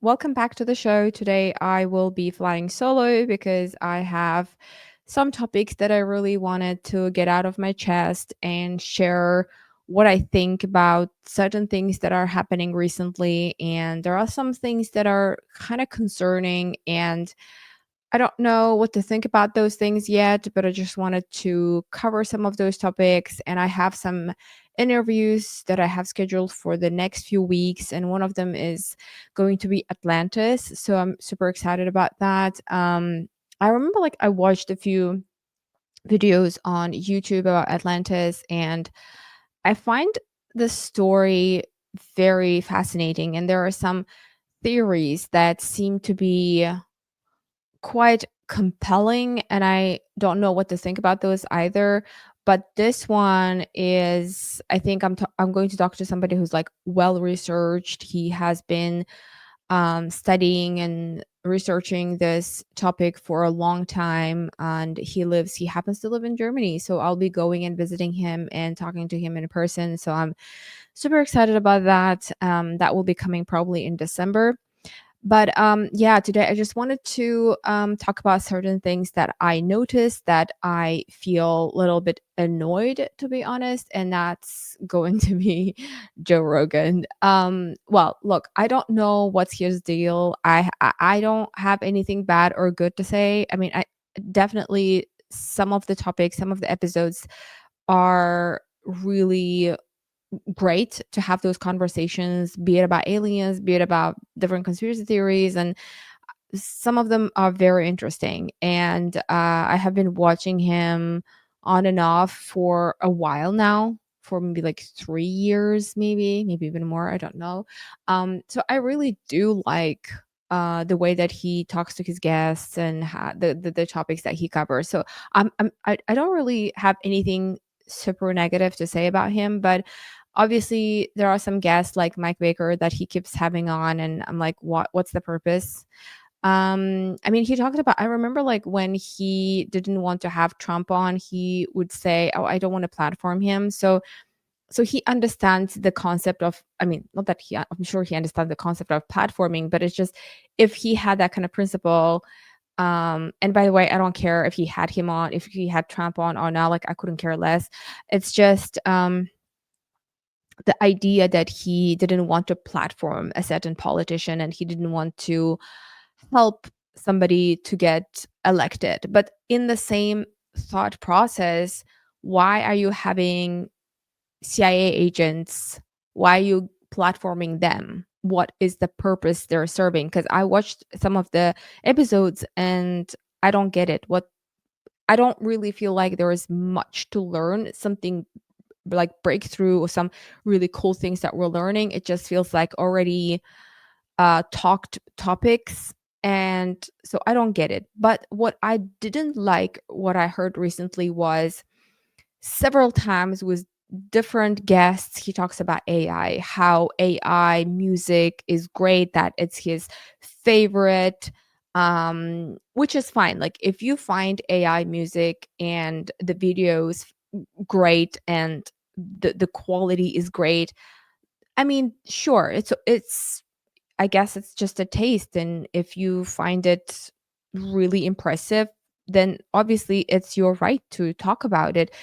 Welcome back to the show. Today I will be flying solo because I have some topics that I really wanted to get out of my chest and share what I think about certain things that are happening recently. And there are some things that are kind of concerning, and I don't know what to think about those things yet, but I just wanted to cover some of those topics. And I have some interviews that I have scheduled for the next few weeks. And one of them is going to be Atlantis. So I'm super excited about that. I remember I watched a few videos on YouTube about Atlantis, and I find the story very fascinating. And there are some theories that seem to be quite compelling, and I don't know what to think about those either. But this one is, I think I'm going to talk to somebody who's well researched. He has been studying and researching this topic for a long time, and he happens to live in Germany. So I'll be going and visiting him and talking to him in person. So I'm super excited about that. That will be coming probably in December. But yeah, today I just wanted to talk about certain things that I noticed that I feel a little bit annoyed, to be honest, and that's going to be Joe Rogan. Well, look, I don't know what's his deal. I don't have anything bad or good to say. I mean, I definitely, some of the topics, some of the episodes are really great to have those conversations, be it about aliens, be it about different conspiracy theories, and some of them are very interesting. And I have been watching him on and off for a while now, for maybe 3 years, maybe even more. I don't know. So I really do like the way that he talks to his guests and the topics that he covers. So I don't really have anything super negative to say about him, but obviously there are some guests like Mike Baker that he keeps having on, and I'm like, what's the purpose? I mean, he talked about, I remember when he didn't want to have Trump on, he would say, "Oh, I don't want to platform him." So he understands the concept of, I mean, not that I'm sure he understands the concept of platforming, but it's just, if he had that kind of principle, and by the way, I don't care if he had him on, if he had Trump on or not, I couldn't care less. It's just the idea that he didn't want to platform a certain politician, and he didn't want to help somebody to get elected. But in the same thought process, why are you having CIA agents? Why are you platforming them? What is the purpose they're serving? Because I watched some of the episodes and I don't get it. What I don't really feel like there is much to learn, something breakthrough or some really cool things that we're learning. It just feels like already talked topics. And so I don't get it. But what I didn't like, what I heard recently, was several times with different guests, he talks about AI, how AI music is great, that it's his favorite, which is fine. Like, if you find AI music and the videos great and the quality is great, I mean, sure, it's I guess it's just a taste. And if you find it really impressive, then obviously it's your right to talk about it.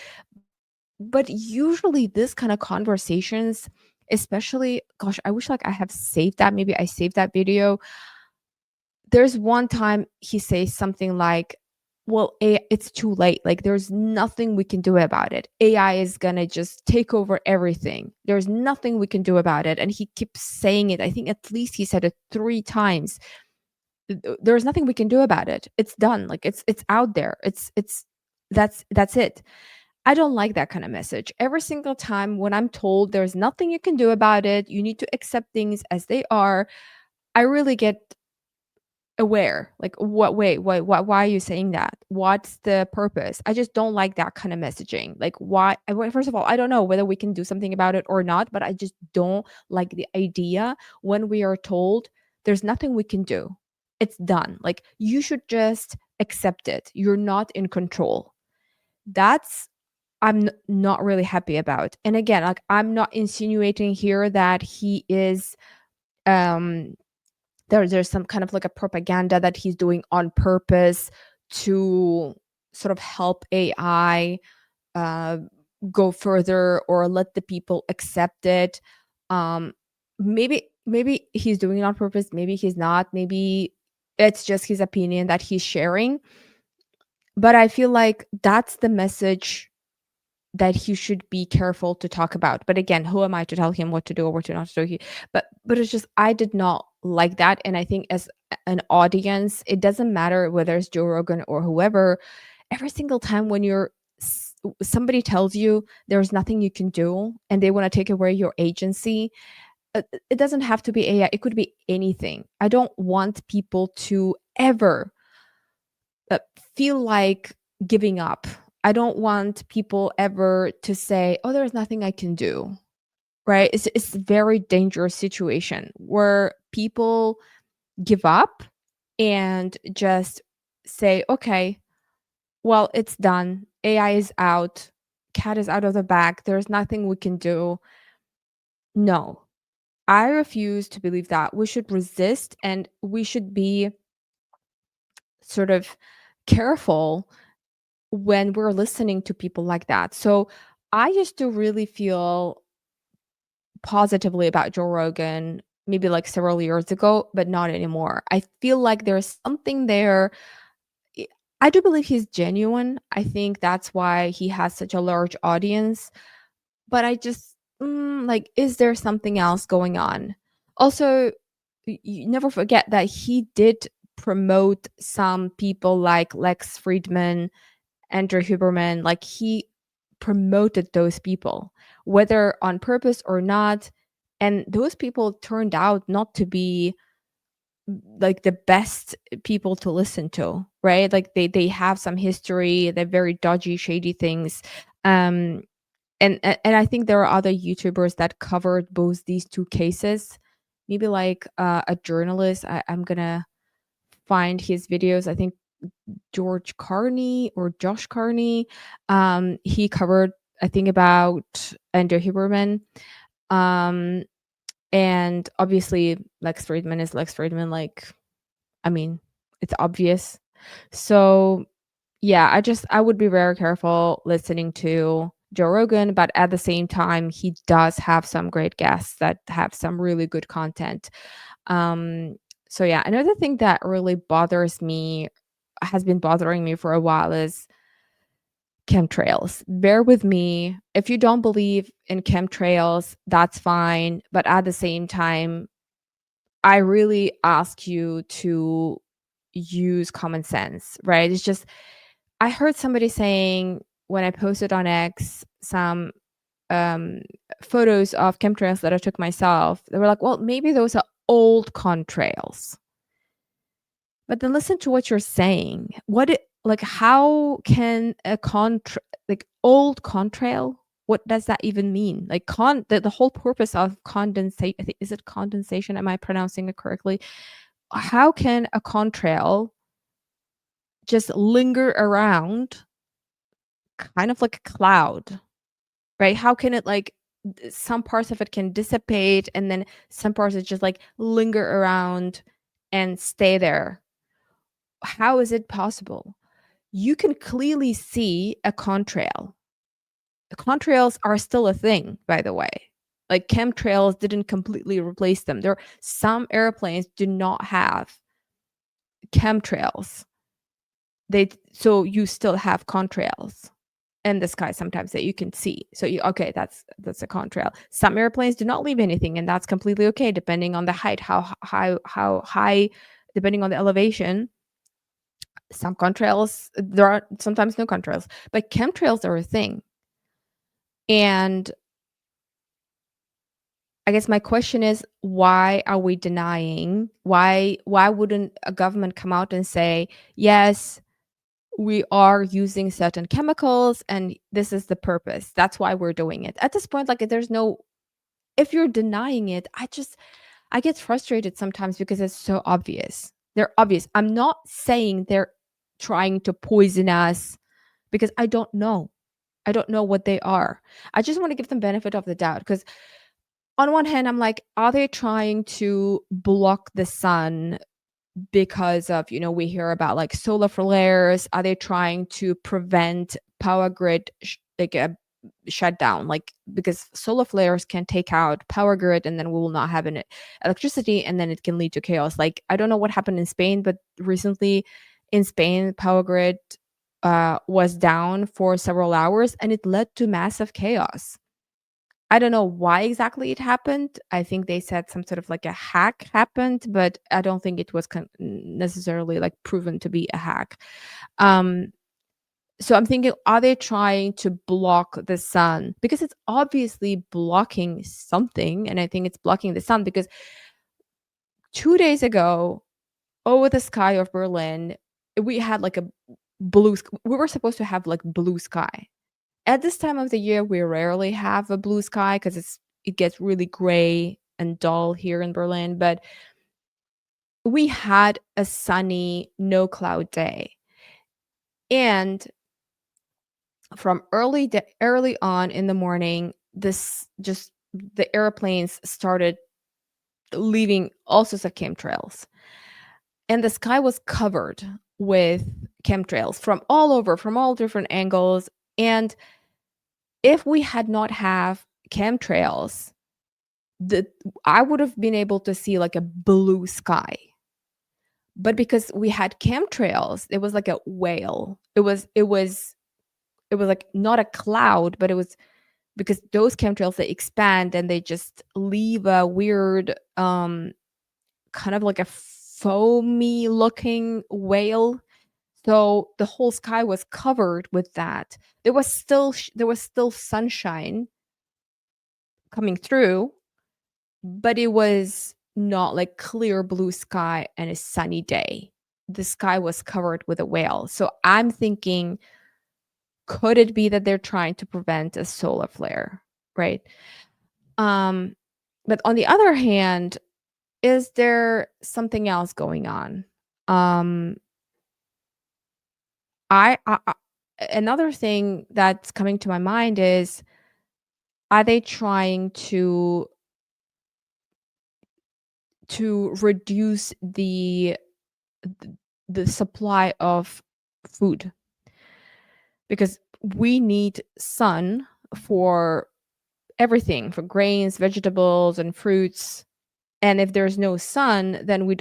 But usually this kind of conversations, especially, gosh, I wish I have saved that. Maybe I saved that video. There's one time he says something like, well, it's too late. Like, there's nothing we can do about it. AI is going to just take over everything. There's nothing we can do about it. And he keeps saying it. I think at least he said it 3 times. There's nothing we can do about it. It's done. Like, it's out there. That's it. I don't like that kind of message. Every single time when I'm told there's nothing you can do about it, you need to accept things as they are, I really get aware. Like, what, wait, why are you saying that? What's the purpose? I just don't like that kind of messaging. Like, why? Well, first of all, I don't know whether we can do something about it or not, but I just don't like the idea when we are told there's nothing we can do. It's done. Like, you should just accept it. You're not in control. That's not really happy about. And again, I'm not insinuating here that he is um there's some kind of like a propaganda that he's doing on purpose to sort of help AI uh, go further or let the people accept it. Um, maybe he's doing it on purpose. Maybe he's not. Maybe it's just his opinion that he's sharing. But I feel like that's the message that he should be careful to talk about. But again, who am I to tell him what to do or what to not to do? But it's just I did not like that, and I think as an audience, it doesn't matter whether it's Joe Rogan or whoever. Every single time when somebody tells you there's nothing you can do and they want to take away your agency, it doesn't have to be AI. It could be anything. I don't want people to ever uh, feel like giving up. I don't want people ever to say, "Oh, there's nothing I can do." Right? It's a very dangerous situation where people give up and just say, "Okay, well, it's done. AI is out. Cat is out of the bag. There's nothing we can do." No. I refuse to believe that. We should resist and we should be sort of careful when we're listening to people like that. So I used to really feel positively about Joe Rogan maybe like several years ago, but not anymore. I feel like there's something there. I I do believe he's genuine. I think that's why he has such a large audience. But I just like, is there something else going on? Also, you never forget that he did promote some people like Lex Friedman, Andrew Huberman, like he promoted those people, whether on purpose or not. And those people turned out not to be like the best people to listen to, right? Like they have some history, they're very dodgy, shady things. Um and I think there are other YouTubers that covered both these two cases. Maybe like a journalist. I'm gonna find his videos. I think George Carney or Josh Carney. He covered, I think, about Andrew Huberman. Um, and obviously, Lex Friedman is Lex Friedman. Like, I mean, it's obvious. So, yeah, I would be very careful listening to Joe Rogan, but at the same time, he does have some great guests that have some really good content. Um, so yeah, another thing that really bothers me has been bothering me for a while is chemtrails. Bear with me. If you don't believe in chemtrails, that's fine. But at the same time, I really ask you to use common sense, right? It's just, I heard somebody saying when I posted on X some um, photos of chemtrails that I took myself, they were like, well, maybe those are old contrails. But then listen to what you're saying. Like how can a like old contrail? What does that even mean? Like the whole purpose of condensate, is it condensation? Am I pronouncing it correctly? How can a contrail just linger around kind of like a cloud, right? How can it like some parts of it can dissipate and then some parts it just like linger around and stay there? How is it possible? You can clearly see a contrail. The contrails are still a thing, by the way. Like chemtrails didn't completely replace them. There some airplanes do not have chemtrails. So you still have contrails in the sky sometimes that you can see. So you okay, that's a contrail. Some airplanes do not leave anything, and that's completely okay depending on the height, how high, depending on the elevation. Some contrails, there are sometimes no contrails, but chemtrails are a thing. And I guess my question is, why are we denying? Why wouldn't a government come out and say, yes, we are using certain chemicals and this is the purpose. That's why we're doing it. At this point, like there's no, if you're denying it, I get frustrated sometimes because it's so obvious. They're obvious. I'm not saying they're trying to poison us because I don't know. I don't know what they are. I just want to give them benefit of the doubt because on one hand, I'm like, are they trying to block the sun because of, we hear about like solar flares? Are they trying to prevent power grid like a shutdown, like because solar flares can take out power grid and then we will not have an electricity and then it can lead to chaos. Like I don't know what happened in Spain, but recently in Spain power grid was down for several hours and it led to massive chaos. I don't know why exactly it happened. I think they said some sort of like a hack happened, but I don't think it was necessarily like proven to be a hack. Um, so I'm thinking, are they trying to block the sun? Because it's obviously blocking something. And I think it's blocking the sun because 2 days ago, over the sky of Berlin, we had like a we were supposed to have like blue sky. At this time of the year, we rarely have a blue sky because it gets really gray and dull here in Berlin. But we had a sunny, no cloud day. And from early on in the morning, this just the airplanes started leaving all sorts of chemtrails, and the sky was covered with chemtrails from all over, from all different angles. And if we had not have chemtrails, the I would have been able to see like a blue sky. But because we had chemtrails, it was like a whale. It was like not a cloud, but it was because those chemtrails they expand and they just leave a weird kind of like a foamy looking whale. So the whole sky was covered with that. There was still sunshine coming through, but it was not like clear blue sky and a sunny day. The sky was covered with a whale. So I'm thinking, could it be that they're trying to prevent a solar flare, right? Um, but on the other hand, is there something else going on? Um, I another thing that's coming to my mind is, are they trying to reduce the supply of food? Because we need sun for everything, for grains, vegetables, and fruits. And if there's no sun, then we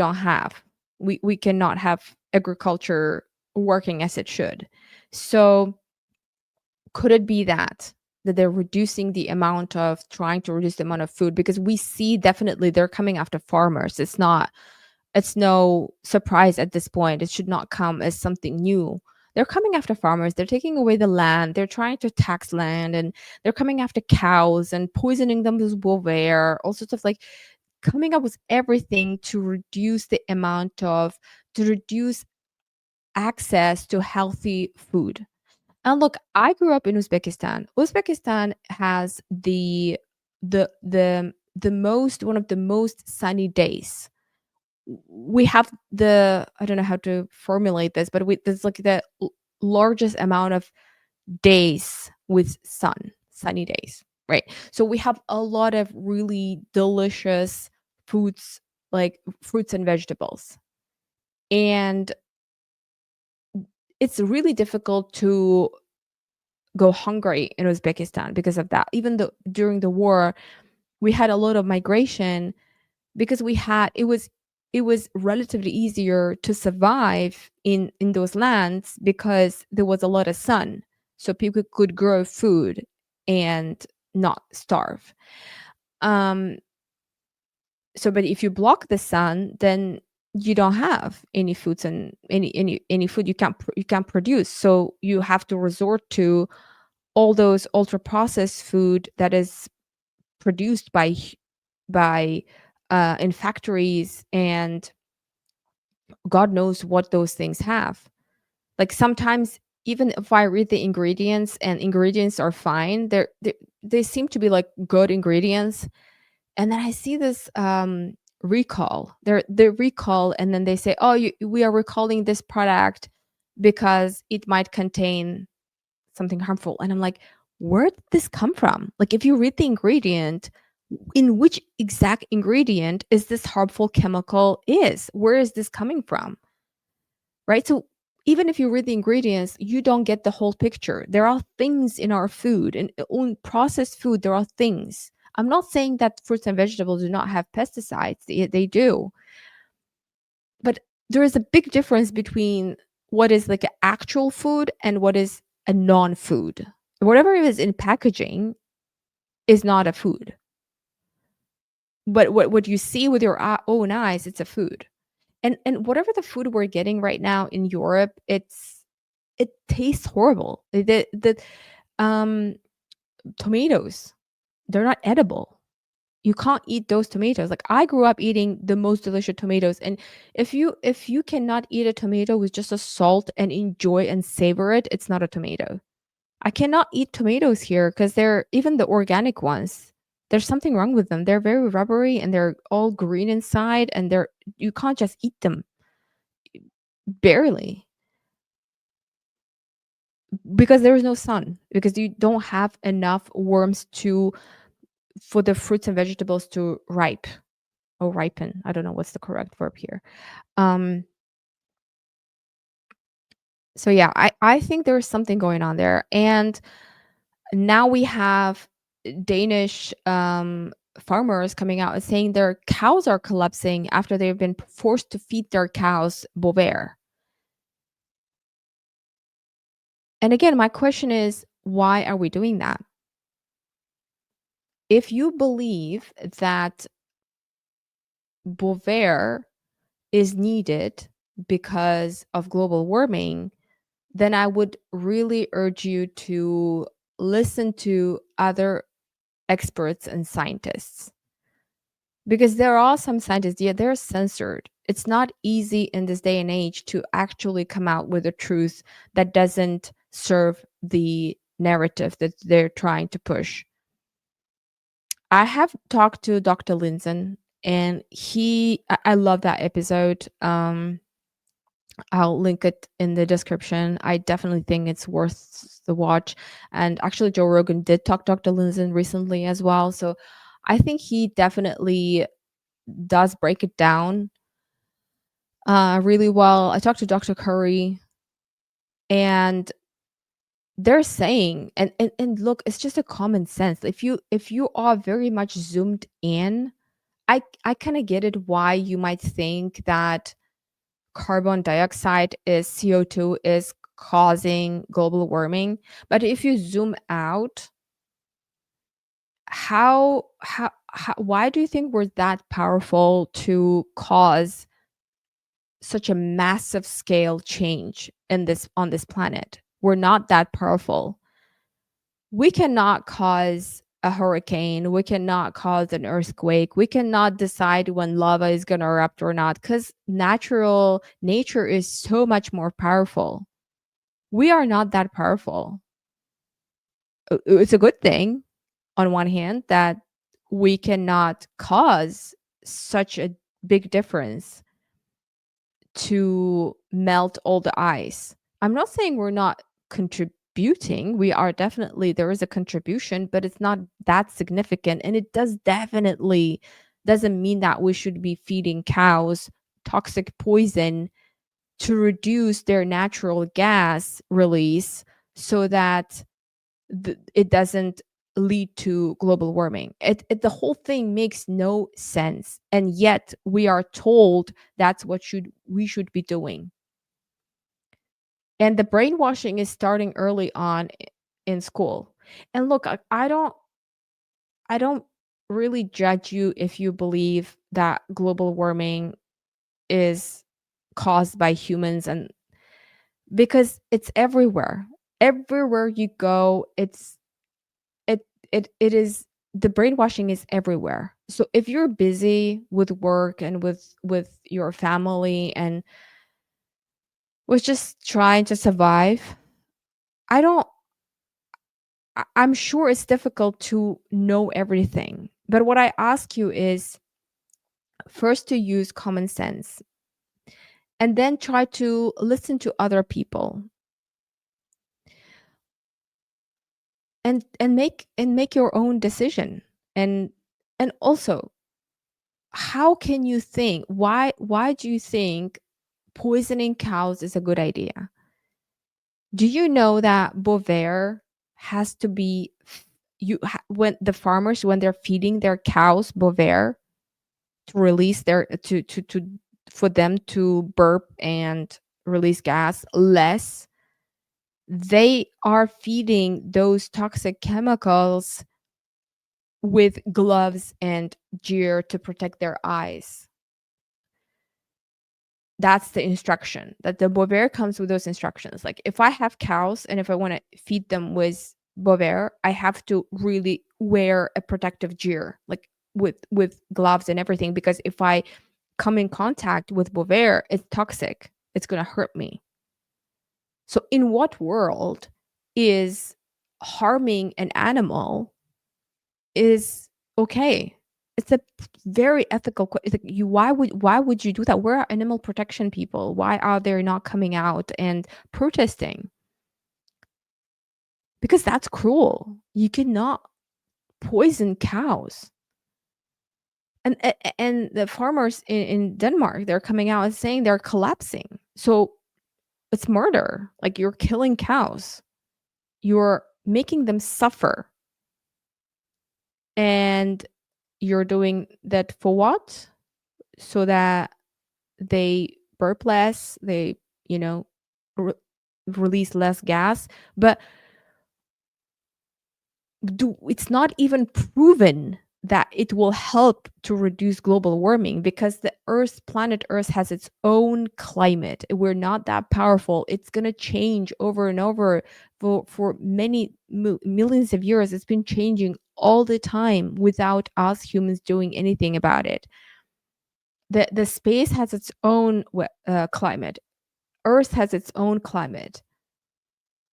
cannot have agriculture working as it should. So could it be that they're reducing the amount of trying to reduce the amount of food? Because we see definitely they're coming after farmers. It's no surprise at this point. It should not come as something new. They're coming after farmers. They're taking away the land. They're trying to tax land, and they're coming after cows and poisoning them with Bovaer, all sorts of like coming up with everything to reduce to reduce access to healthy food. And look, I grew up in Uzbekistan. Uzbekistan has the most one of the most sunny days. We have I don't know how to formulate this, but there's like the largest amount of days with sunny days, right? So we have a lot of really delicious foods, like fruits and vegetables. And it's really difficult to go hungry in Uzbekistan because of that. Even though during the war, we had a lot of migration because it was relatively easier to survive in those lands because there was a lot of sun, so people could grow food and not starve. um so but if you block the sun, then you don't have any foods and any food you can't produce, so you have to resort to all those ultra processed food that is produced by in factories, and God knows what those things have. Like sometimes, even if I read the ingredients and ingredients are fine, they seem to be like good ingredients, and then I see this recall. They recall, and then they say, "Oh, we are recalling this product because it might contain something harmful," and I'm like, where did this come from? Like if you read the ingredient, In which exact ingredient is this harmful chemical is? Where is this coming from? Right? So even if you read the ingredients, you don't get the whole picture. There are things in our food and in processed food, there are things. I'm not saying that fruits and vegetables do not have pesticides. They do. But there is a big difference between what is like an actual food and what is a non-food. Whatever is in packaging is not a food. But what you see with your own eyes, it's a food. And whatever the food we're getting right now in Europe, it tastes horrible. The um tomatoes, they're not edible. You can't eat those tomatoes. Like I grew up eating the most delicious tomatoes, and if you cannot eat a tomato with just a salt and enjoy and savor it, it's not a tomato. I cannot eat tomatoes here because they're even the organic ones. There's something wrong with them. They're very rubbery and they're all green inside, and they're you can't just eat them. Barely, because there is no sun, because you don't have enough worms to for the fruits and vegetables to ripen. I don't know what's the correct verb here. Um, so yeah, I think there's something going on there. And now we have Danish farmers coming out and saying their cows are collapsing after they've been forced to feed their cows Bovaer. And again, my question is, why are we doing that? If you believe that Bovaer is needed because of global warming, then I would really urge you to listen to other experts and scientists. Because there are some scientists, yeah, they're censored. It's not easy in this day and age to actually come out with a truth that doesn't serve the narrative that they're trying to push. I have talked to Dr. Linson, and I love that episode. I'll link it in the description. I definitely think it's worth the watch. And actually, Joe Rogan did talk to Dr. Linson recently as well. So I think he definitely does break it down really well. I talked to Dr. Curry, and they're saying, and look, it's just a common sense. If you are very much zoomed in, I kind of get it why you might think that carbon dioxide is CO2 is causing global warming. But if you zoom out, how why do you think we're that powerful to cause such a massive scale change in this on this planet? We're not that powerful. We cannot cause a hurricane, we cannot cause an earthquake, we cannot decide when lava is going to erupt or not, because natural nature is so much more powerful. We are not that powerful. It's a good thing on one hand that we cannot cause such a big difference to melt all the ice. I'm not saying we're not contributing. We are definitely, there is a contribution, but it's not that significant. And it does definitely doesn't mean that we should be feeding cows toxic poison to reduce their natural gas release so that it doesn't lead to global warming. The whole thing makes no sense, and yet we are told that's what we should be doing. And the brainwashing is starting early on in school. And look, I don't really judge you if you believe that global warming is caused by humans, and because it's everywhere. Everywhere you go, it it is, the brainwashing is everywhere. So if you're busy with work and with your family and was just trying to survive, I don't I'm sure it's difficult to know everything. But what I ask you is first to use common sense and then try to listen to other people and make your own decision. And And also, how can you think, why do you think poisoning cows is a good idea? Do you know that Bovaer has to be when the farmers, when they're feeding their cows Bovaer to release their to for them to burp and release gas less, they are feeding those toxic chemicals with gloves and gear to protect their eyes. That's the instruction that the Bovaer comes with, those instructions. Like if I have cows and if I want to feed them with Bovaer, I have to really wear a protective gear, like with gloves and everything, because if I come in contact with Bovaer, it's toxic. It's going to hurt me. So in what world is harming an animal is okay? It's a very ethical like why would you do that? Where are animal protection people? Why are they not coming out and protesting? Because that's cruel. You cannot poison cows. And the farmers in Denmark, they're coming out and saying they're collapsing. So it's murder. Like you're killing cows. You're making them suffer. And you're doing that for what? So that they burp less, they, you know, re- release less gas. But it's not even proven that it will help to reduce global warming, because the planet Earth has its own climate. We're not that powerful. It's going to change over and over for many millions of years. It's been changing all the time without us humans doing anything about it. The space has its own climate. Earth has its own climate.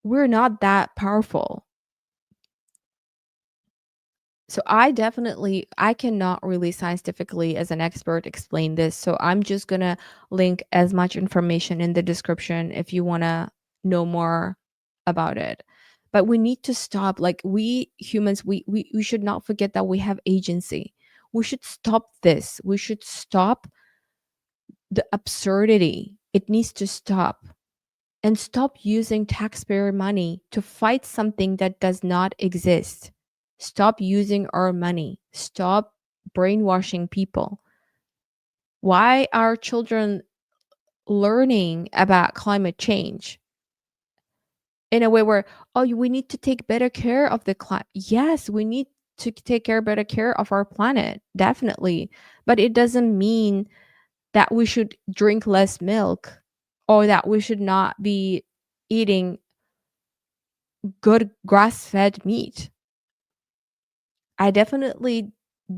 We're not that powerful. So I cannot really scientifically as an expert explain this. So I'm just going to link as much information in the description if you want to know more about it. But we need to stop, like we humans, we should not forget that we have agency. We should stop this. We should stop the absurdity. It needs to stop. And stop using taxpayer money to fight something that does not exist. Stop using our money. Stop brainwashing people. Why are children learning about climate change in a way where, oh, we need to take better care of the climate? Yes, we need to take better care of our planet, definitely. But it doesn't mean that we should drink less milk or that we should not be eating good grass-fed meat. I definitely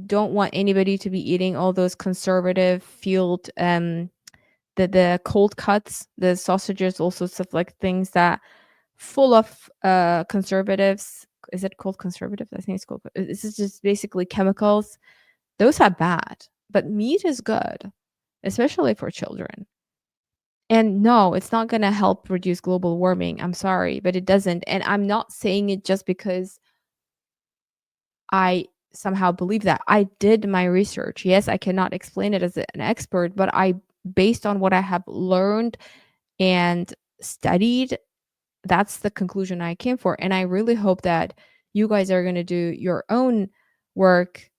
don't want anybody to be eating all those conservative field the cold cuts, the sausages, all sorts of like things that full of conservatives. Is it called conservative? I think it's called. This is just basically chemicals. Those are bad, but meat is good, especially for children. And no, it's not going to help reduce global warming. I'm sorry, but it doesn't. And I'm not saying it just because I somehow believe that. I did my research. Yes, I cannot explain it as an expert, but based on what I have learned and studied, that's the conclusion I came for. And I really hope that you guys are going to do your own work,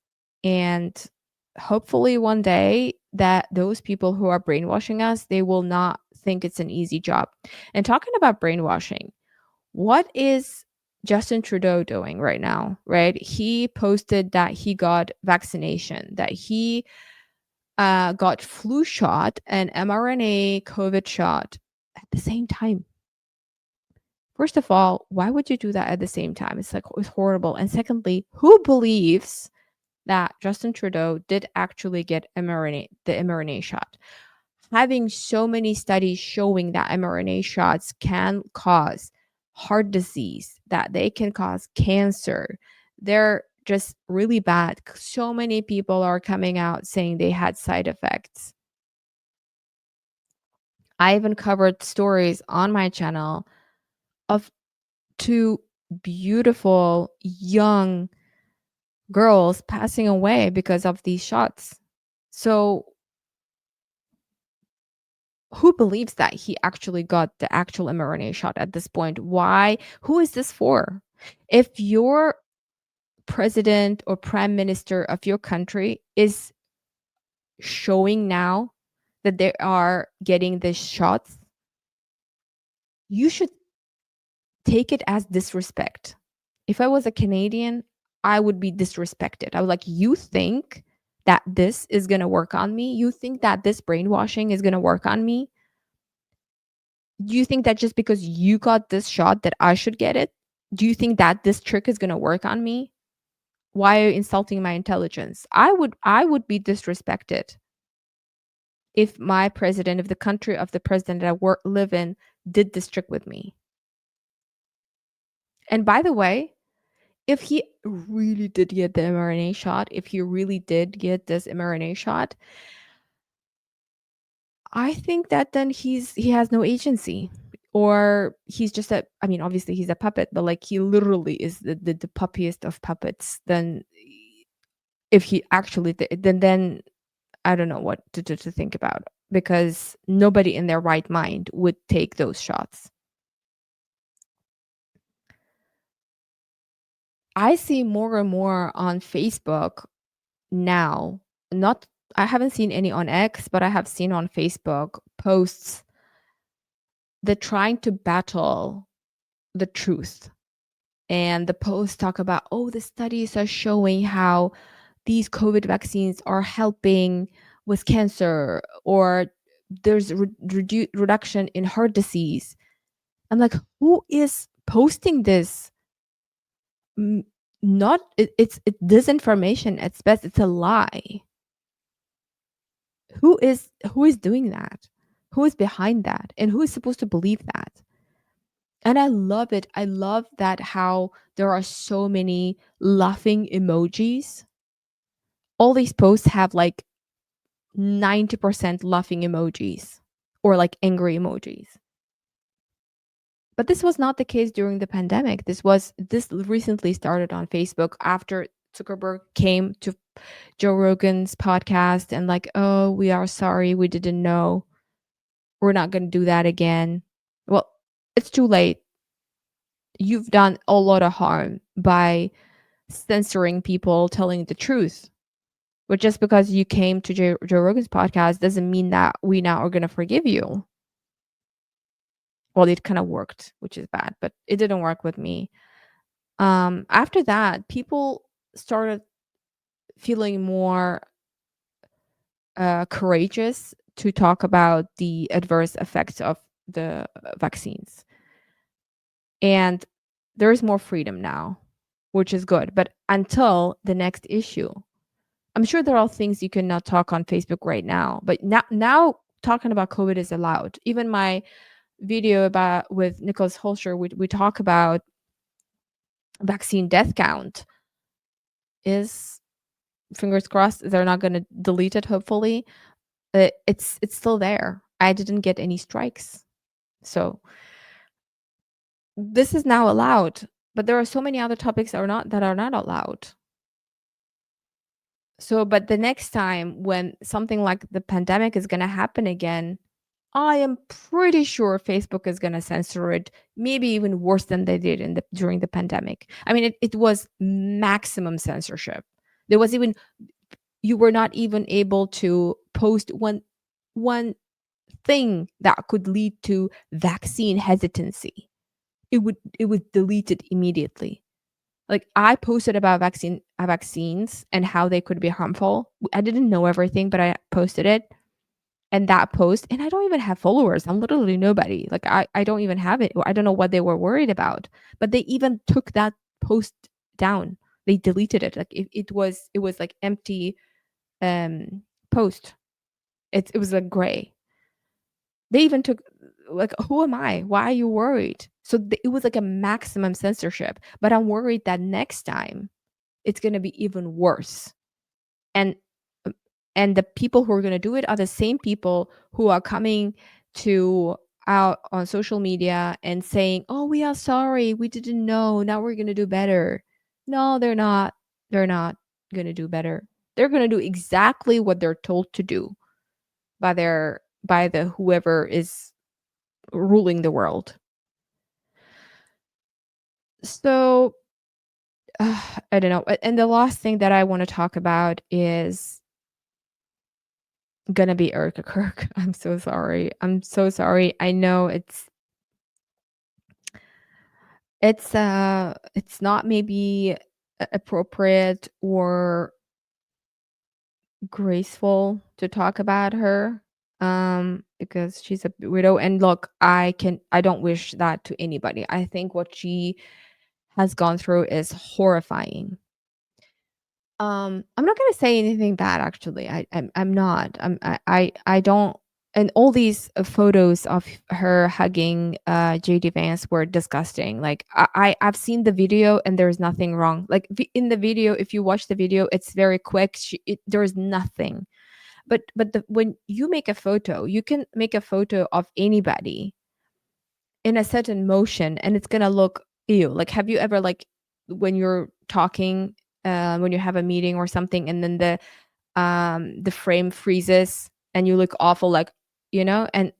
and hopefully one day that those people who are brainwashing us, they will not think it's an easy job. And talking about brainwashing, what is Justin Trudeau doing right now, right? He posted that he got vaccination, that he got flu shot and mRNA COVID shot at the same time. First of all, why would you do that at the same time? It's horrible. And secondly, who believes that Justin Trudeau did actually get the mRNA shot? Having so many studies showing that mRNA shots can cause heart disease, that they can cause cancer. They're just really bad. So many people are coming out saying they had side effects. I even covered stories on my channel of two beautiful young girls passing away because of these shots. So who believes that he actually got the actual mRNA shot at this point? Why? Who is this for? If your president or prime minister of your country is showing now that they are getting these shots, you should take it as disrespect. If I was a Canadian, I would be disrespected. I would like, you think that this is going to work on me? You think that this brainwashing is going to work on me? Do you think that just because you got this shot that I should get it? Do you think that this trick is going to work on me? Why are you insulting my intelligence? I would be disrespected if my president, if the country of the president that live in did this trick with me. And by the way, if he really did get the mRNA shot, if he really did get this mRNA shot, I think that then he has no agency. Or he's just a, I mean, obviously he's a puppet, but like he literally is the puppiest of puppets. Then if he actually did, then I don't know what to think about, because nobody in their right mind would take those shots. I see more and more on Facebook now, not I haven't seen any on X, but I have seen on Facebook posts that trying to battle the truth. And the posts talk about, oh, the studies are showing how these COVID vaccines are helping with cancer, or there's reduction in heart disease. I'm like, who is posting this? Not it's disinformation at best. It's a lie. Who is doing that? Who is behind that? And who is supposed to believe that? And I love it. I love that how there are so many laughing emojis. All these posts have like 90% laughing emojis or like angry emojis. But this was not the case during the pandemic. This recently started on Facebook after Zuckerberg came to Joe Rogan's podcast and like, oh, we are sorry, we didn't know. We're not going to do that again. Well, it's too late. You've done a lot of harm by censoring people telling the truth. But just because you came to Joe Rogan's podcast doesn't mean that we now are going to forgive you. Well, it kind of worked, which is bad, but it didn't work with me. After that, people started feeling more courageous to talk about the adverse effects of the vaccines. And there is more freedom now, which is good. But until the next issue, I'm sure there are things you cannot talk on Facebook right now. But now talking about COVID is allowed. Even my video about with Nicholas Holscher, we talk about vaccine death count is, fingers crossed they're not going to delete it, hopefully. It's still there. I didn't get any strikes. So this is now allowed, but there are so many other topics that are not allowed. So, but the next time when something like the pandemic is going to happen again, I am pretty sure Facebook is going to censor it, maybe even worse than they did during the pandemic. I mean, it was maximum censorship. There was even, you were not even able to post one thing that could lead to vaccine hesitancy. It would delete it immediately. Like, I posted about vaccines and how they could be harmful. I didn't know everything, but I posted it. And that post, and I don't even have followers. I'm literally nobody. Like, I don't even have it. I don't know what they were worried about. But they even took that post down. They deleted it. Like, it was like empty post. It was like gray. They even took, like, who am I? Why are you worried? So it was like a maximum censorship. But I'm worried that next time it's going to be even worse. And and the people who are going to do it are the same people who are coming to out on social media and saying, "Oh, we are sorry. We didn't know. Now we're going to do better." No, they're not. They're not gonna do better. They're gonna do exactly what they're told to do by the whoever is ruling the world. So I don't know. And the last thing that I want to talk about is gonna be Erika Kirk. I'm so sorry. I'm so sorry. I know it's not maybe appropriate or graceful to talk about her because she's a widow, and look, I don't wish that to anybody. I think what she has gone through is horrifying. I'm not gonna say anything bad actually. I'm not. I don't. And all these photos of her hugging JD Vance were disgusting. Like I've seen the video and there's nothing wrong. Like in the video, if you watch the video, it's very quick. There's nothing. But when you make a photo, you can make a photo of anybody in a certain motion and it's gonna look ew. Like have you ever like when you're talking when you have a meeting or something and then the frame freezes and you look awful like and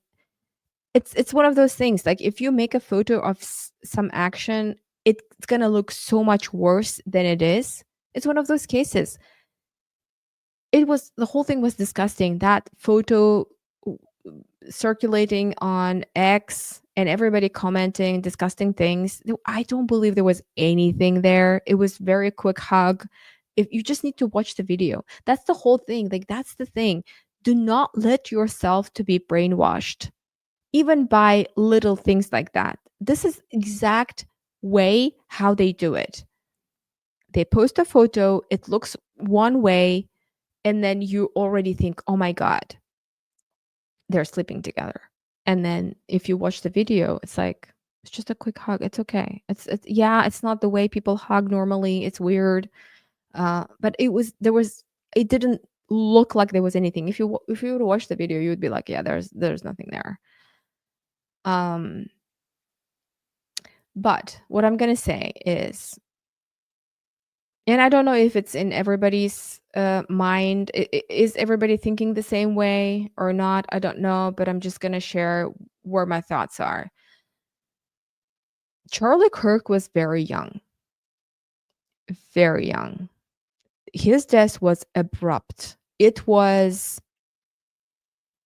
it's one of those things like if you make a photo of some action it's gonna look so much worse than it is. It's one of those cases. It was the whole thing was disgusting. That photo w- circulating on X and everybody commenting disgusting things. I don't believe there was anything there. It was very quick hug. If you just need to watch the video. That's the whole thing. Like that's the thing. Do not let yourself to be brainwashed even by little things like that. This is exact way how they do it. They post a photo, it looks one way, and then you already think, "Oh my god, they're sleeping together." And then if you watch the video, it's like it's just a quick hug. It's okay. It's yeah, it's not the way people hug normally. It's weird. But it didn't look like there was anything. If you would watch the video, you would be like, yeah, there's nothing there. Um, but what I'm gonna say is, and I don't know if it's in everybody's mind. Is everybody thinking the same way or not? I don't know, but I'm just gonna share where my thoughts are. Charlie Kirk was very young, very young. His death was abrupt. It was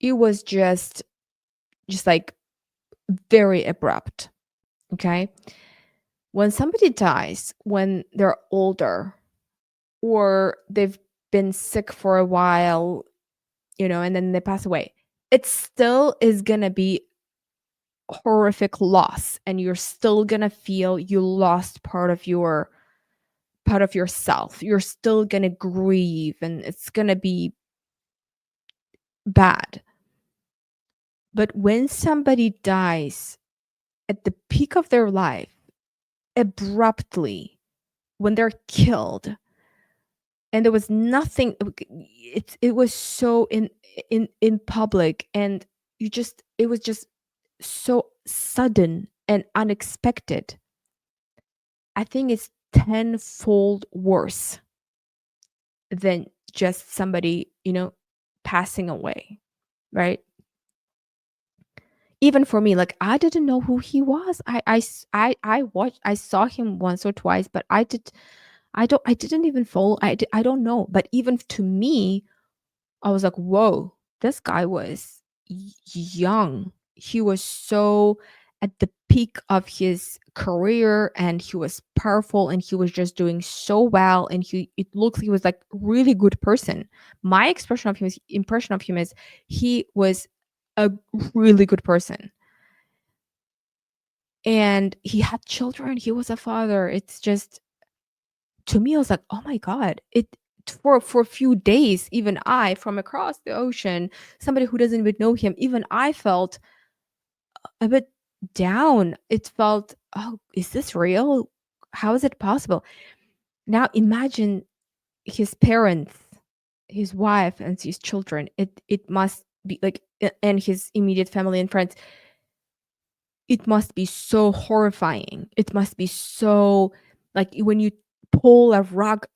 just like very abrupt. Okay. When somebody dies when they're older or they've been sick for a while, and then they pass away, it still is going to be horrific loss and you're still going to feel you lost part of yourself. You're still going to grieve and it's going to be bad. But when somebody dies at the peak of their life, abruptly, when they're killed, and there was nothing, it was so in public, and it was just so sudden and unexpected. I think it's tenfold worse than just somebody, passing away, right? Even for me, like I didn't know who he was. I saw him once or twice, but I didn't even follow. I don't know. But even to me, I was like, whoa, this guy was young. He was so at the peak of his career and he was powerful and he was just doing so well. And it looked like he was like really good person. My impression of him is he was a really good person. And he had children. He was a father. It's just to me, I was like, oh my God. For a few days, even I, from across the ocean, somebody who doesn't even know him, even I felt a bit down. It felt, oh, is this real? How is it possible? Now imagine his parents, his wife, and his children. It must be like, and his immediate family and friends. It must be so horrifying. It must be so like when you pull a rug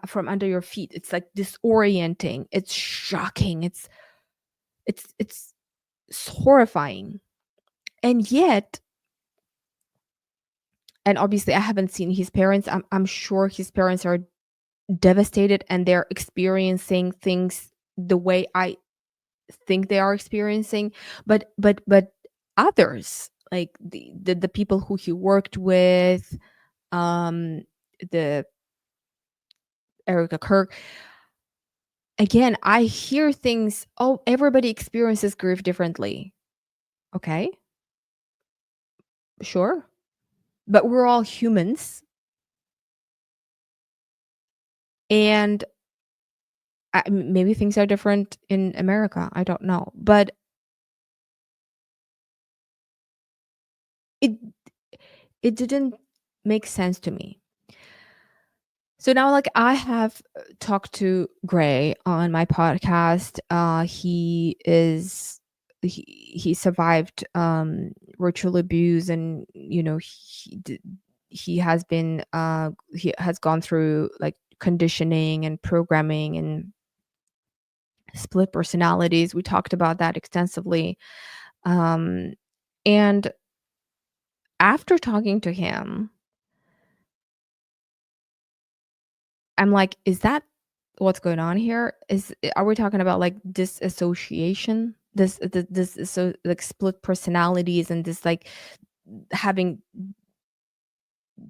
from under your feet. It's like disorienting. It's shocking. It's horrifying. And yet, and obviously I haven't seen his parents. I'm sure his parents are devastated and they're experiencing things the way I think they are experiencing. But others, like the people who he worked with, um the Erika, Kirk, again, I hear things, oh, everybody experiences grief differently. Okay, sure. But we're all humans. And maybe things are different in America. I don't know. But it it didn't make sense to me. So now, like, I have talked to Gray on my podcast. He survived ritual abuse, and he has been he has gone through like conditioning and programming and split personalities. We talked about that extensively. Um, and after talking to him, I'm like, is that what's going on here? Are we talking about like disassociation? This so like split personalities and this like having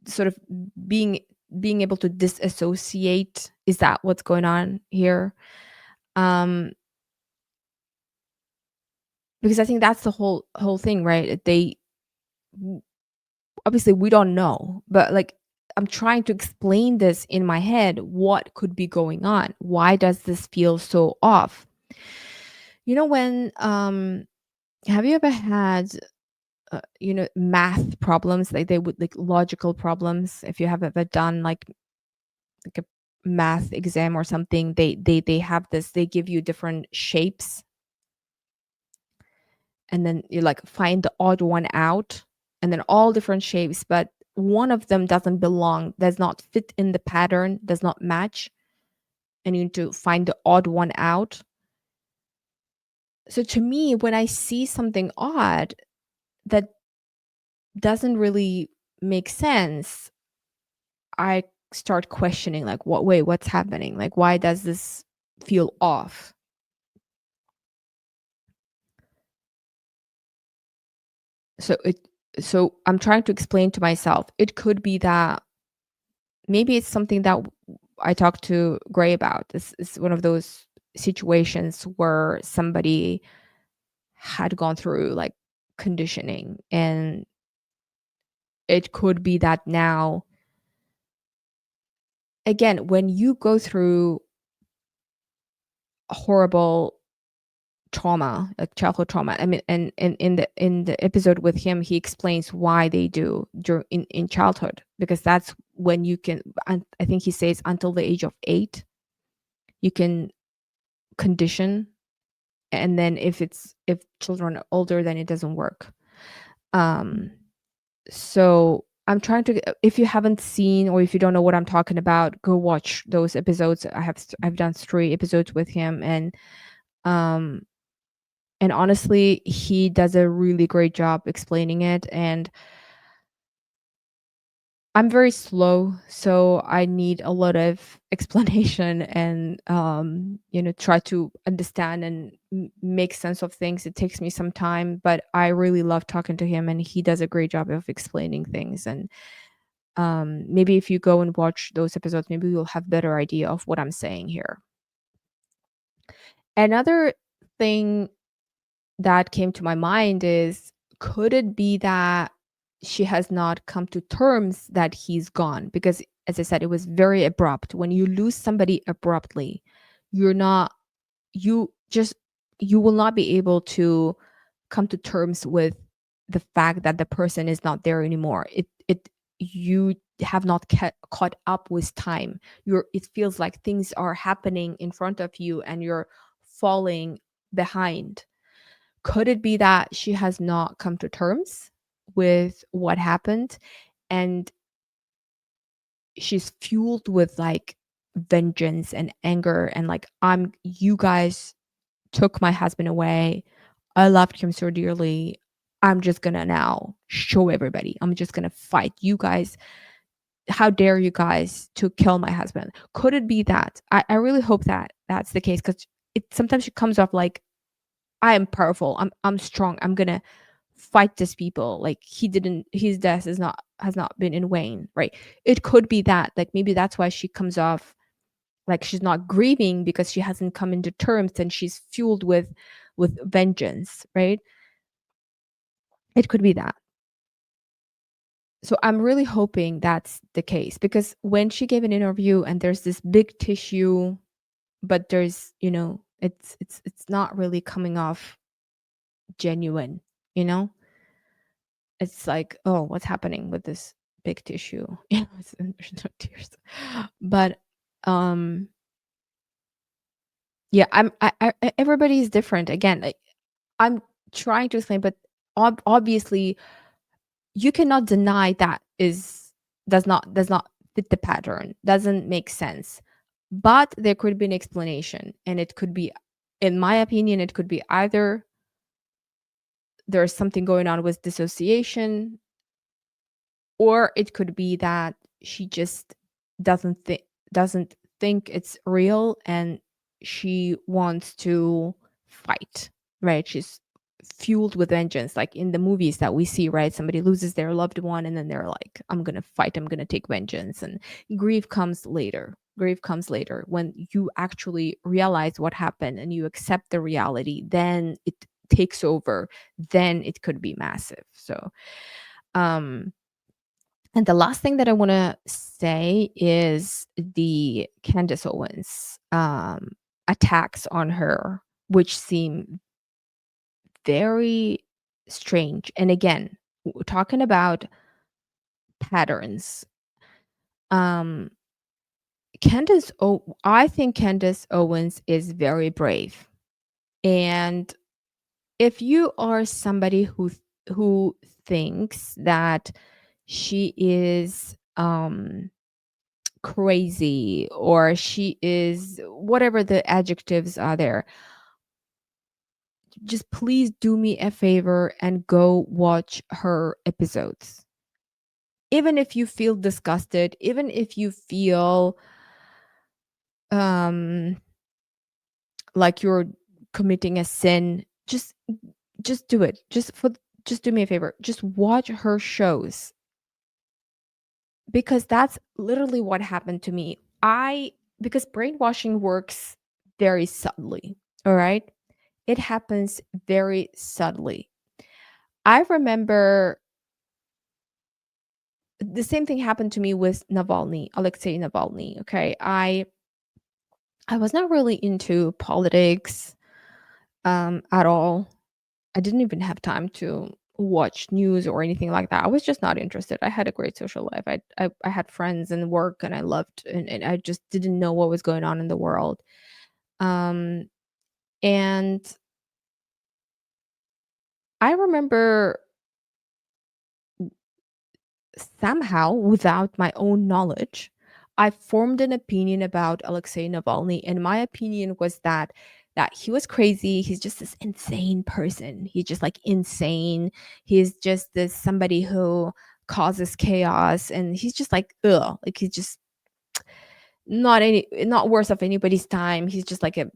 sort of being being able to disassociate? Is that what's going on here? Um, because I think that's the whole thing, right? They obviously we don't know, but like I'm trying to explain this in my head. What could be going on? Why does this feel so off? When have you ever had math problems, like they would like logical problems? If you have ever done like a math exam or something, they have this, they give you different shapes, and then you like find the odd one out, and then all different shapes, but one of them doesn't belong, does not fit in the pattern, does not match, and you need to find the odd one out. So to me, when I see something odd that doesn't really make sense, I start questioning, like, what's happening? Like, why does this feel off? So I'm trying to explain to myself, it could be that maybe it's something that I talked to Gray about. This is one of those situations where somebody had gone through like conditioning, and it could be that now, again, when you go through a horrible trauma, like childhood trauma, I mean, and in the episode with him, he explains why they do during in childhood, because that's when you can, I think he says until the age of 8 you can condition, and then if children are older, then it doesn't work. um so I'm trying to, if you haven't seen or if you don't know what I'm talking about, go watch those episodes. I've done 3 episodes with him, um and honestly, he does a really great job explaining it. And I'm very slow, so I need a lot of explanation and try to understand and make sense of things. It takes me some time, but I really love talking to him, and he does a great job of explaining things. And maybe if you go and watch those episodes, maybe you'll have better idea of what I'm saying here. Another thing that came to my mind is, could it be that she has not come to terms that he's gone? Because as I said, it was very abrupt. When you lose somebody abruptly, you're not you just you will not be able to come to terms with the fact that the person is not there anymore. It You have not caught up with time. It feels like things are happening in front of you and you're falling behind. Could it be that she has not come to terms with what happened, and she's fueled with like vengeance and anger, and like, you guys took my husband away. I loved him so dearly. I'm just gonna now show everybody. I'm just gonna fight you guys. How dare you guys to kill my husband? Could it be that? I really hope that that's the case, because it sometimes it comes off like, I am powerful. I'm strong. I'm gonna fight these people. Like, his death has not been in vain, right? It could be that. Like, maybe that's why she comes off like she's not grieving, because she hasn't come into terms, and she's fueled with vengeance, right? It could be that. So I'm really hoping that's the case, because when she gave an interview and there's this big tissue, but there's, it's not really coming off genuine, you know? It's like, oh, what's happening with this big tissue? There's no tears. But um yeah, everybody is different. Again, like, I'm trying to explain, but obviously you cannot deny that is does not fit the pattern, doesn't make sense. But there could be an explanation, and it could be, in my opinion, it could be either there's something going on with dissociation, or it could be that she just doesn't think it's real, and she wants to fight, right? She's fueled with vengeance, like in the movies that we see, right? Somebody loses their loved one, and then they're like, I'm gonna fight, I'm gonna take vengeance. And grief comes later, when you actually realize what happened and you accept the reality, then it takes over, then it could be massive. So um and the last thing that I want to say is the Candace Owens attacks on her, which seem very strange. And again, talking about patterns, um, I think Candace Owens is very brave. And if you are somebody who thinks that she is crazy, or she is whatever the adjectives are there, just please do me a favor and go watch her episodes. Even if you feel disgusted, even if you feel um like you're committing a sin, just do it. Just do me a favor. Just watch her shows, because that's literally what happened to me. Because brainwashing works very subtly, all right? It happens very subtly. I remember the same thing happened to me with Alexey Navalny. Okay. I was not really into politics at all. I didn't even have time to watch news or anything like that. I was just not interested. I had a great social life. I had friends and work, and I loved, and I just didn't know what was going on in the world. Um and I remember, somehow, without my own knowledge, I formed an opinion about Alexei Navalny, and my opinion was that he was crazy. He's just this insane person. He's just like insane. He's just this somebody who causes chaos, and he's just like, ugh, like he's just not worth of anybody's time. He's just like a,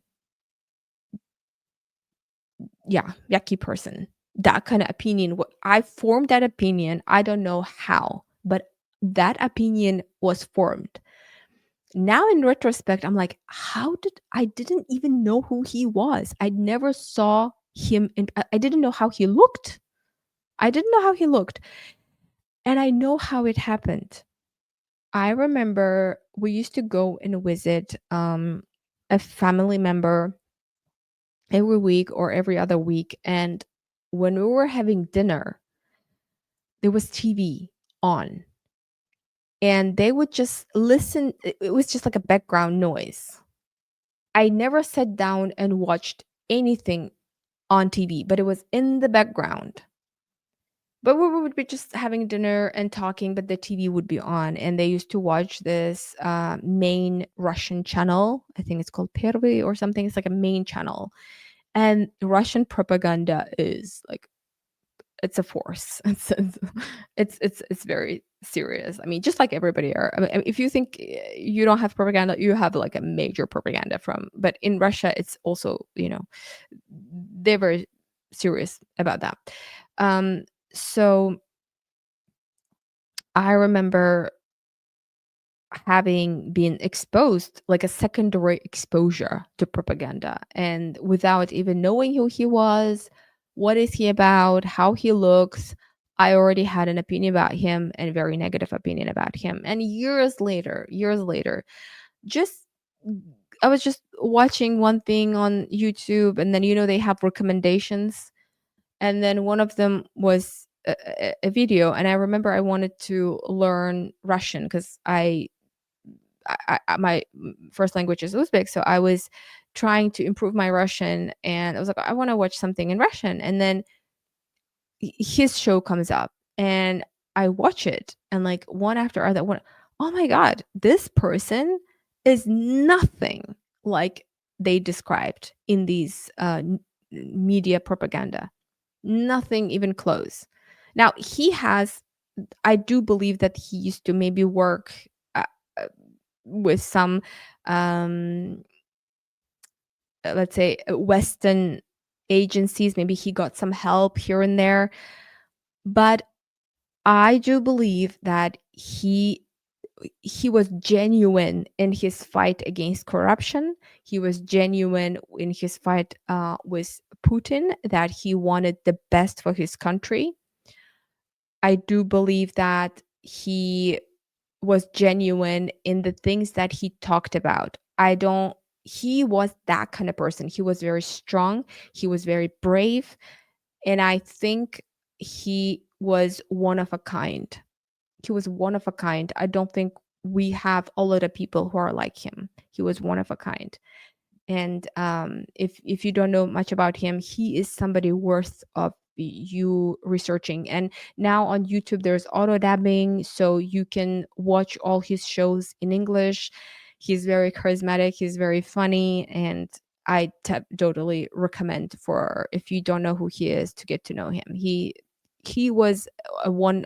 yeah, yucky person. That kind of opinion. I formed that opinion. I don't know how, but that opinion was formed. Now in retrospect, I'm like, how did I didn't even know who he was. I never saw him, and I didn't know how he looked. I didn't know how he looked. And I know how it happened. I remember we used to go and visit a family member every week or every other week. And when we were having dinner, there was TV on, and they would just listen. It was just like a background noise. I never sat down and watched anything on TV, but it was in the background. But we would be just having dinner and talking, but the TV would be on, and they used to watch this main Russian channel. I think it's called Первый or something. It's like a main channel, and Russian propaganda is like it's a force. It's very serious. I mean, just like everybody are. I mean, if you think you don't have propaganda, you have like a major propaganda from. But in Russia, it's also they're very serious about that. Um, so I remember having been exposed, like a secondary exposure to propaganda, and without even knowing who he was, what is he about, how he looks, I already had an opinion about him, and a very negative opinion about him. And years later, just I was just watching one thing on YouTube, and then they have recommendations, and then one of them was a video, and I remember I wanted to learn Russian because my first language is Uzbek, so I was trying to improve my Russian, and I was like, I want to watch something in Russian, and then his show comes up, and I watch it, and like one after other, one, oh my god, this person is nothing like they described in these media propaganda, nothing even close. Now I do believe that he used to maybe work uh, uh, with some um let's say Western agencies, maybe he got some help here and there, but I do believe that he was genuine in his fight against corruption. He was genuine in his fight with Putin, that he wanted the best for his country. I do believe that he was genuine in the things that he talked about. I don't He was that kind of person. He was very strong, he was very brave, and I think he was one of a kind. He was one of a kind. I don't think we have a lot of people who are like him. He was one of a kind. And if you don't know much about him, he is somebody worth of you researching. And now on YouTube there's auto dabbing, so you can watch all his shows in English. He's very charismatic, he's very funny, and totally recommend, for if you don't know who he is, to get to know him. He was a one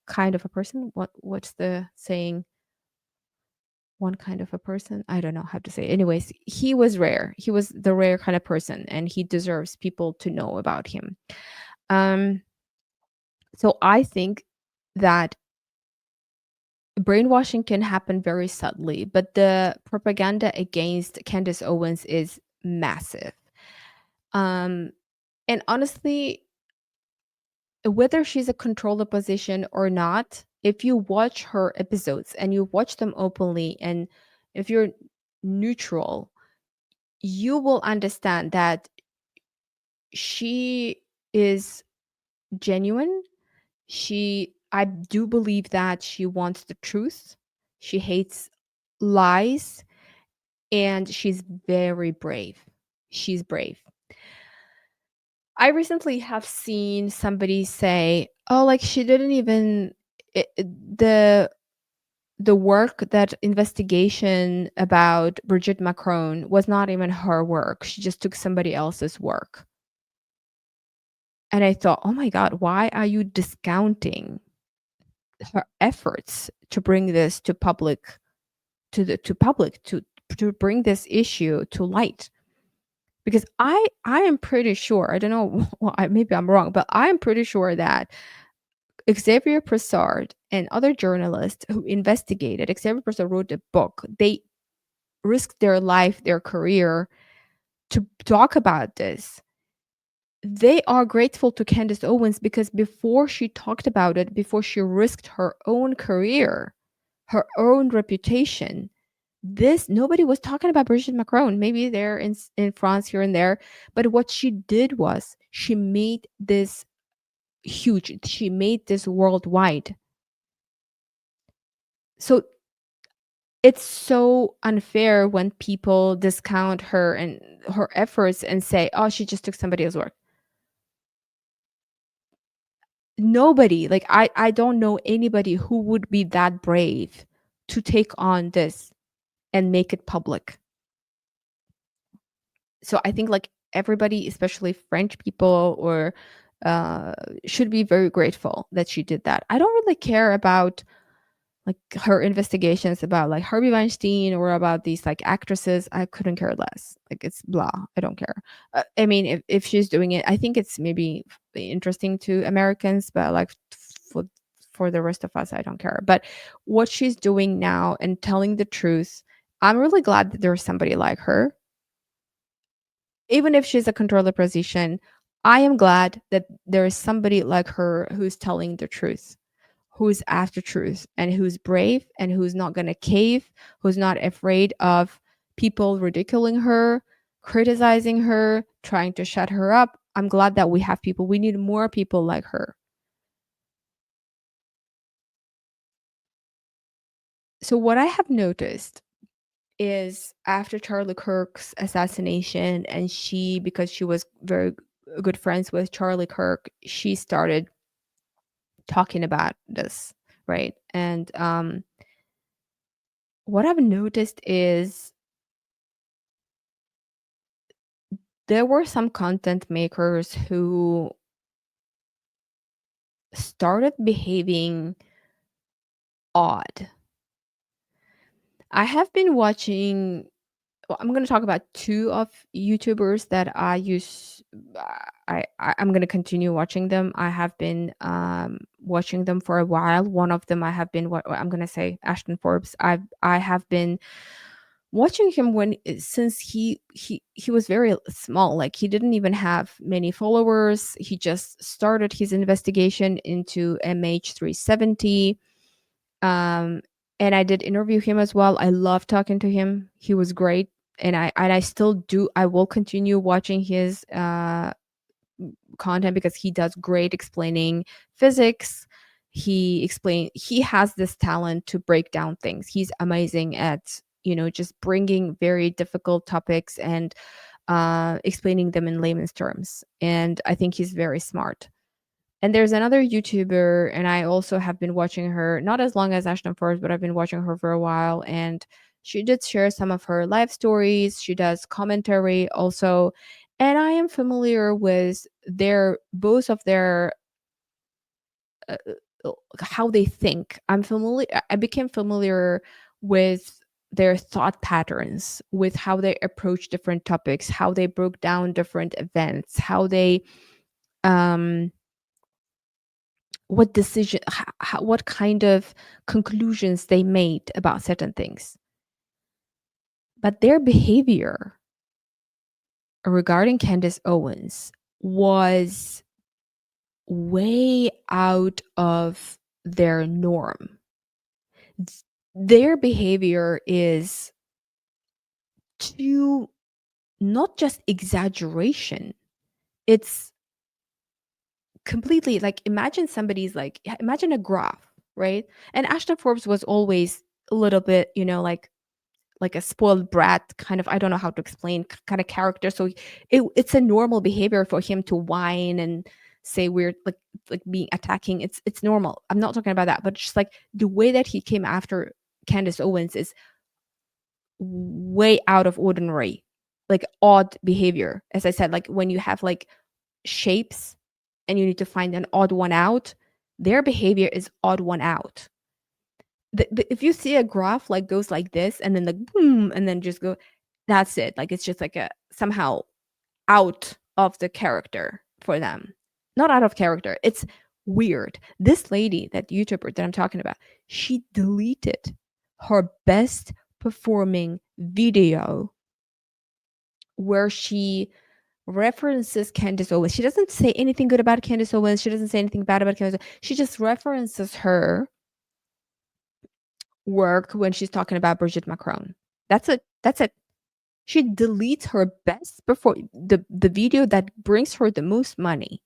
kind of a person. What's the saying? One kind of a person, I don't know how to say it. Anyways, he was rare, he was the rare kind of person, and he deserves people to know about him. um so I think that brainwashing can happen very subtly, but the propaganda against Candace Owens is massive. um and honestly, whether she's a controller position or not, if you watch her episodes and you watch them openly, and if you're neutral, you will understand that she is genuine. I do believe that she wants the truth. She hates lies, and she's very brave. She's brave. I recently have seen somebody say, "Oh, like she didn't even the work, that investigation about Brigitte Macron was not even her work. She just took somebody else's work." And I thought, "Oh my god, why are you discounting her efforts to bring this to public, to bring this issue to light?" Because I am pretty sure, I don't know, well, maybe I'm wrong, but I'm pretty sure that Xavier Pressard and other journalists who investigated, Xavier Pressard wrote a book. They risked their life, their career, to talk about this. They are grateful to Candace Owens because before she talked about it, before she risked her own career, her own reputation, this nobody was talking about Brigitte Macron. Maybe there in France here and there, but what she did was she made this huge. She made this worldwide. So it's so unfair when people discount her and her efforts and say, "Oh, she just took somebody else's work." Nobody, like I don't know anybody who would be that brave to take on this and make it public. So I think like everybody, especially French people or uh should be very grateful that she did that. I don't really care about like her investigations about like Harvey Weinstein or about these like actresses. I couldn't care less. Like it's blah. I don't care. I mean, if she's doing it, I think it's maybe interesting to Americans, but like for the rest of us, I don't care. But what she's doing now and telling the truth, I'm really glad that there's somebody like her. Even if she's a controller position, I am glad that there is somebody like her who's telling the truth, who's after truth, and who's brave and who's not going to cave, who's not afraid of people ridiculing her, criticizing her, trying to shut her up. I'm glad that we have people. We need more people like her. So, what I have noticed is after Charlie Kirk's assassination, and she, because she was very good friends with Charlie Kirk, she started talking about this, right? And what I've noticed is there were some content makers who started behaving odd. I have been watching, well, I'm going to talk about two of YouTubers that I use. I'm going to continue watching them. I have been watching them for a while. One of them I have been what I'm going to say Ashton Forbes. I have been watching him when since he was very small. Like he didn't even have many followers. He just started his investigation into MH370. um and I did interview him as well. I love talking to him. He was great. And I still do. I will continue watching his content because he does great explaining physics. He has this talent to break down things. He's amazing at, just bringing very difficult topics and explaining them in layman's terms. And I think he's very smart. And there's another YouTuber, and I also have been watching her, not as long as Ashton Forbes, but I've been watching her for a while. And she did share some of her life stories. She does commentary also. And I am familiar with both of their, uh, how they think. I became familiar with their thought patterns, with how they approach different topics, how they broke down different events, how they, um, what kind of conclusions they made about certain things. But their behavior regarding Candace Owens was way out of their norm. Their behavior is too, not just exaggeration, it's completely like, imagine a graph, right? And Ashton Forbes was always a little bit, like a spoiled brat kind of, I don't know how to explain, kind of character. So it's a normal behavior for him to whine and say weird, like being attacking. It's normal. I'm not talking about that, but just like the way that he came after Candace Owens is way out of ordinary, like odd behavior. As I said, like when you have like shapes and you need to find an odd one out, their behavior is odd one out. If you see a graph like goes like this and then like boom and then just go, that's it. Like it's just like a somehow out of the character for them. Not out of character. It's weird. This lady, that YouTuber that I'm talking about, she deleted her best performing video where she references Candace Owens. She doesn't say anything good about Candace Owens. She doesn't say anything bad about Candace Owens. She just references her work when she's talking about Brigitte Macron. That's it. That's it. She deletes her best before the video that brings her the most money,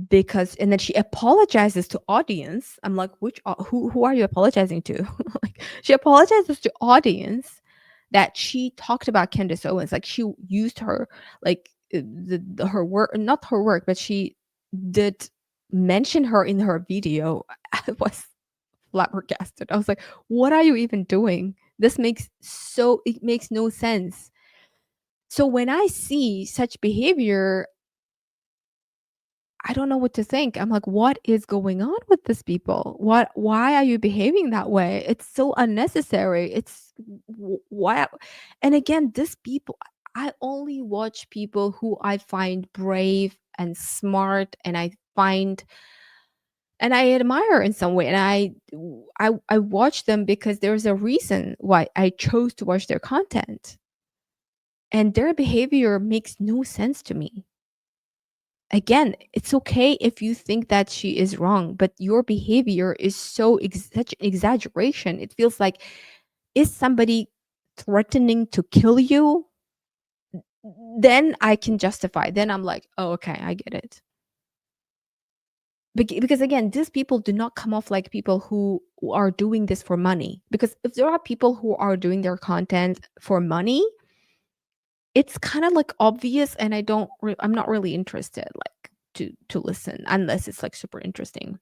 because and then she apologizes to audience. I'm like, who are you apologizing to? Like she apologizes to audience that she talked about Candace Owens, like she used her, like her work, not her work, but she did mention her in her video, I was flabbergasted. I was like, "What are you even doing? It makes no sense." So when I see such behavior, I don't know what to think. I'm like, "What is going on with these people? Why are you behaving that way? It's so unnecessary. It's why?" And again, these people, I only watch people who I find brave and smart, and I admire in some way, and I watch them because there's a reason why I chose to watch their content, and their behavior makes no sense to me. Again, it's okay if you think that she is wrong, but your behavior is such an exaggeration. It feels like, is somebody threatening to kill you? Then I can justify. Then I'm like, oh, okay, I get it. Because again, these people do not come off like people who are doing this for money. Because if there are people who are doing their content for money, it's kind of like obvious, and I'm not really interested like to listen unless it's like super interesting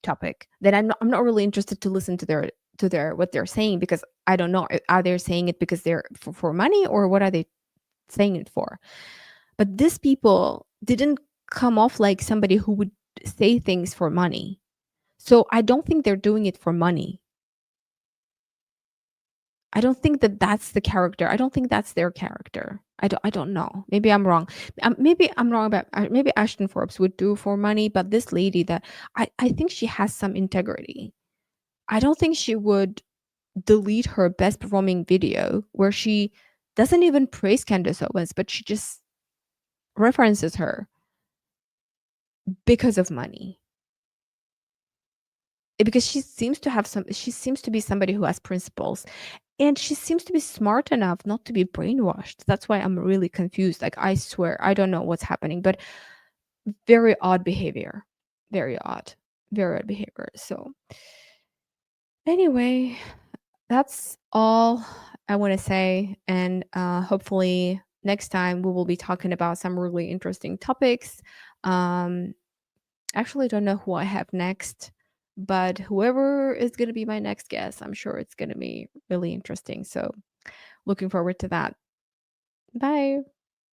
topic. Then I'm not really interested to listen to their what they're saying, because I don't know, are they saying it because they're for money, or what are they saying it for? But these people didn't come off like somebody who would say things for money. So I don't think they're doing it for money. I don't think that that's the character. I don't think that's their character. I don't know. Maybe I'm wrong. Maybe I'm wrong about maybe Ashton Forbes would do for money, but this lady that I think she has some integrity. I don't think she would delete her best performing video where she doesn't even praise Candace Owens, but she just references her because of money. Because she seems to be somebody who has principles, and she seems to be smart enough not to be brainwashed. That's why I'm really confused. Like, I swear I don't know what's happening, but very odd behavior. Very odd. Very odd behavior. So anyway, that's all I want to say, and hopefully next time we will be talking about some really interesting topics. um Actually, don't know who I have next, but whoever is going to be my next guest, I'm sure it's going to be really interesting. So, looking forward to that. Bye.